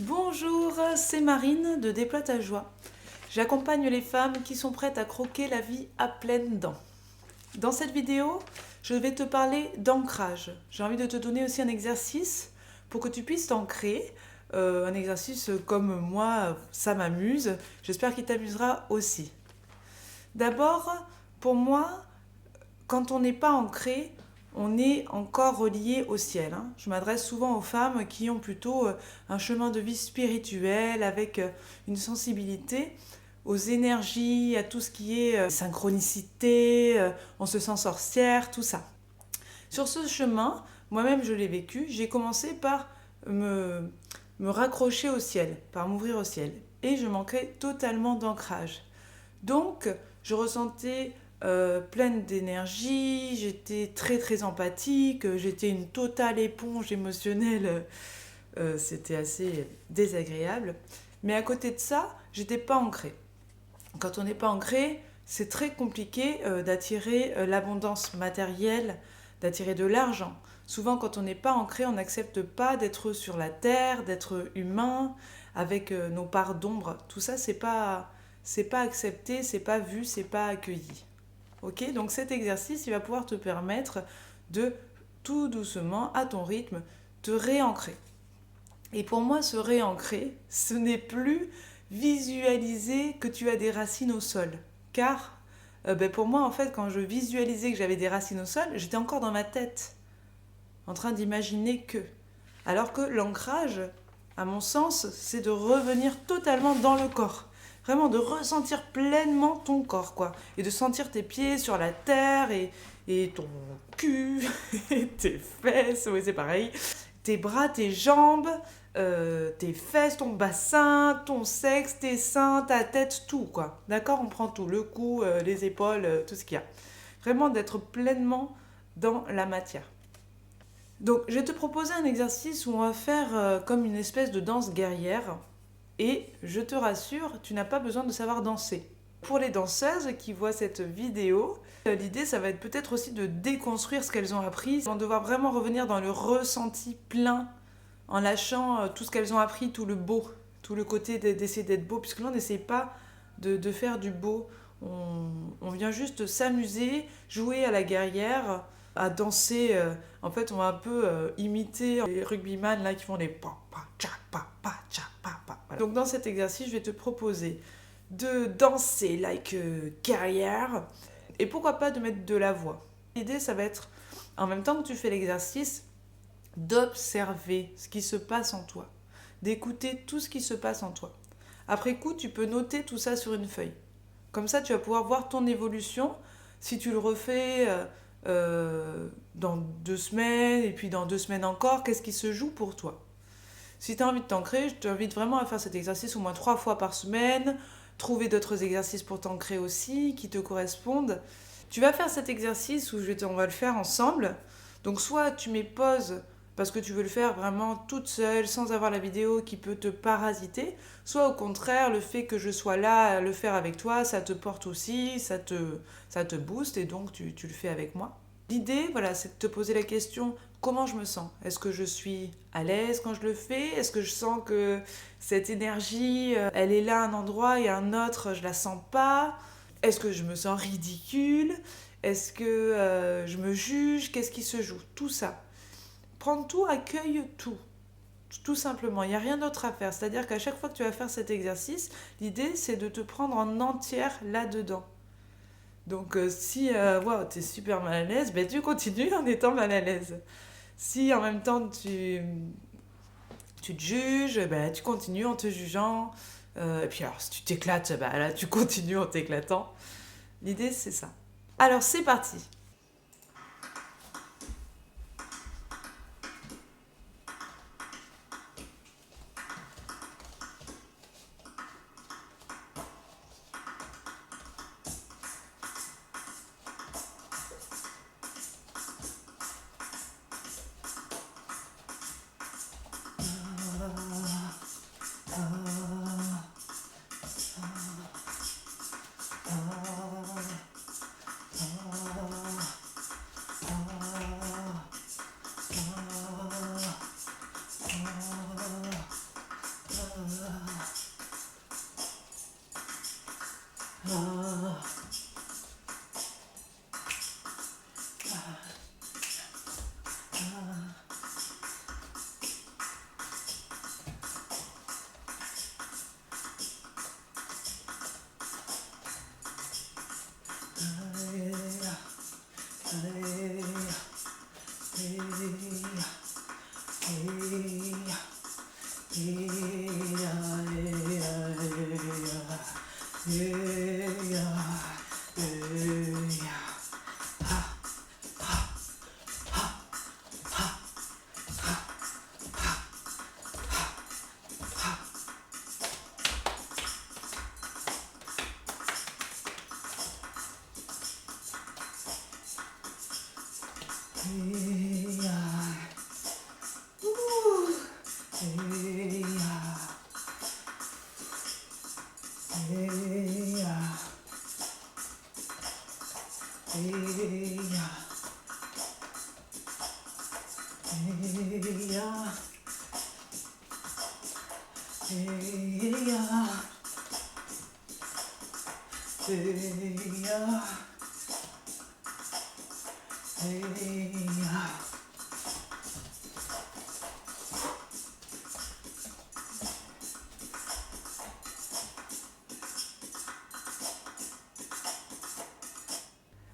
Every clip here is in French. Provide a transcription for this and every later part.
Bonjour, c'est Marine de Déploie ta joie. J'accompagne les femmes qui sont prêtes à croquer la vie à pleines dents. Dans cette vidéo, je vais te parler d'ancrage. J'ai envie de te donner aussi un exercice pour que tu puisses t'ancrer. Un exercice comme moi, ça m'amuse. J'espère qu'il t'amusera aussi. D'abord, pour moi, quand on n'est pas ancré, on est encore relié au ciel. Je m'adresse souvent aux femmes qui ont plutôt un chemin de vie spirituel avec une sensibilité aux énergies, à tout ce qui est synchronicité, on se sent sorcière, tout ça. Sur ce chemin, moi-même je l'ai vécu, j'ai commencé par me raccrocher au ciel, par m'ouvrir au ciel. Et je manquais totalement d'ancrage. Donc, je ressentais pleine d'énergie, j'étais très très empathique, j'étais une totale éponge émotionnelle, c'était assez désagréable. Mais à côté de ça, j'étais pas ancrée. Quand on n'est pas ancré, c'est très compliqué d'attirer l'abondance matérielle, d'attirer de l'argent. Souvent, quand on n'est pas ancré, on n'accepte pas d'être sur la terre, d'être humain, avec nos parts d'ombre. Tout ça, c'est pas accepté, c'est pas vu, c'est pas accueilli. Ok, donc cet exercice, il va pouvoir te permettre de tout doucement, à ton rythme, te réancrer. Et pour moi, se réancrer, ce n'est plus visualiser que tu as des racines au sol. Car pour moi, en fait, quand je visualisais que j'avais des racines au sol, j'étais encore dans ma tête, en train d'imaginer que. Alors que l'ancrage, à mon sens, c'est de revenir totalement dans le corps. Vraiment de ressentir pleinement ton corps, quoi. Et de sentir tes pieds sur la terre et ton cul, et tes fesses, oui, c'est pareil. Tes bras, tes jambes, tes fesses, ton bassin, ton sexe, tes seins, ta tête, tout, quoi. D'accord? On prend tout, le cou, les épaules, tout ce qu'il y a. Vraiment d'être pleinement dans la matière. Donc, je vais te proposer un exercice où on va faire comme une espèce de danse guerrière. Et je te rassure, tu n'as pas besoin de savoir danser. Pour les danseuses qui voient cette vidéo, l'idée, ça va être peut-être aussi de déconstruire ce qu'elles ont appris. Elles vont devoir vraiment revenir dans le ressenti plein, en lâchant tout ce qu'elles ont appris, tout le beau, tout le côté d'essayer d'être beau, puisque là, on n'essaie pas de faire du beau. On vient juste s'amuser, jouer à la guerrière, à danser. En fait, on va un peu imiter les rugbyman là qui font les pa pa cha pa pa cha pa pa. Voilà. Donc dans cet exercice, je vais te proposer de danser like guerrière et pourquoi pas de mettre de la voix. L'idée, ça va être en même temps que tu fais l'exercice, d'observer ce qui se passe en toi, d'écouter tout ce qui se passe en toi. Après coup, tu peux noter tout ça sur une feuille. Comme ça, tu vas pouvoir voir ton évolution. Si tu le refais dans 2 semaines, et puis dans 2 semaines encore, qu'est-ce qui se joue pour toi? Si tu as envie de t'ancrer, je t'invite vraiment à faire cet exercice au moins 3 fois par semaine, trouver d'autres exercices pour t'ancrer aussi, qui te correspondent. Tu vas faire cet exercice où on va le faire ensemble. Donc soit tu mets pause parce que tu veux le faire vraiment toute seule, sans avoir la vidéo qui peut te parasiter, soit au contraire, le fait que je sois là à le faire avec toi, ça te porte aussi, ça te booste, et donc tu le fais avec moi. L'idée, voilà, c'est de te poser la question, comment je me sens? Est-ce que je suis à l'aise quand je le fais? Est-ce que je sens que cette énergie, elle est là à un endroit et à un autre, je la sens pas? Est-ce que je me sens ridicule? Est-ce que je me juge? Qu'est-ce qui se joue? Tout ça. Prendre tout, accueille tout. Tout simplement, il n'y a rien d'autre à faire. C'est-à-dire qu'à chaque fois que tu vas faire cet exercice, l'idée c'est de te prendre en entière là-dedans. Donc si tu es super mal à l'aise, ben, tu continues en étant mal à l'aise. Si en même temps tu te juges, ben, tu continues en te jugeant. Et puis alors si tu t'éclates, ben, là tu continues en t'éclatant. L'idée c'est ça. Alors c'est parti.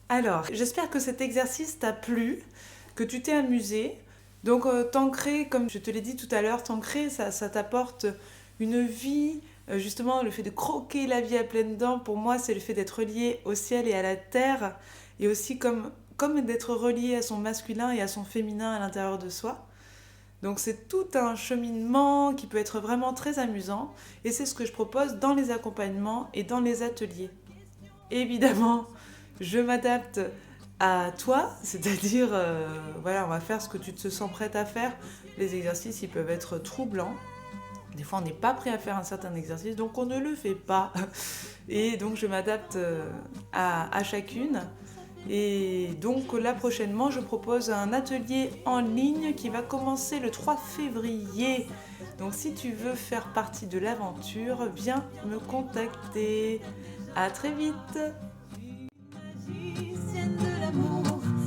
Alors, j'espère que cet exercice t'a plu, que tu t'es amusé. Donc, t'ancrer, comme je te l'ai dit tout à l'heure, t'ancrer, ça t'apporte une vie. Justement, le fait de croquer la vie à pleines dents, pour moi, c'est le fait d'être relié au ciel et à la terre, et aussi comme d'être relié à son masculin et à son féminin à l'intérieur de soi. Donc, c'est tout un cheminement qui peut être vraiment très amusant, et c'est ce que je propose dans les accompagnements et dans les ateliers. Évidemment, je m'adapte à toi, c'est-à-dire, voilà, on va faire ce que tu te sens prête à faire. Les exercices, ils peuvent être troublants. Des fois, on n'est pas prêt à faire un certain exercice, donc on ne le fait pas. Et donc, je m'adapte à chacune. Et donc, là, prochainement, je propose un atelier en ligne qui va commencer le 3 février. Donc, si tu veux faire partie de l'aventure, viens me contacter. À très vite!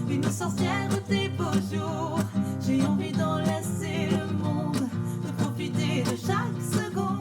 Une sorcière des beaux jours, j'ai envie d'enlacer le monde, de profiter de chaque seconde.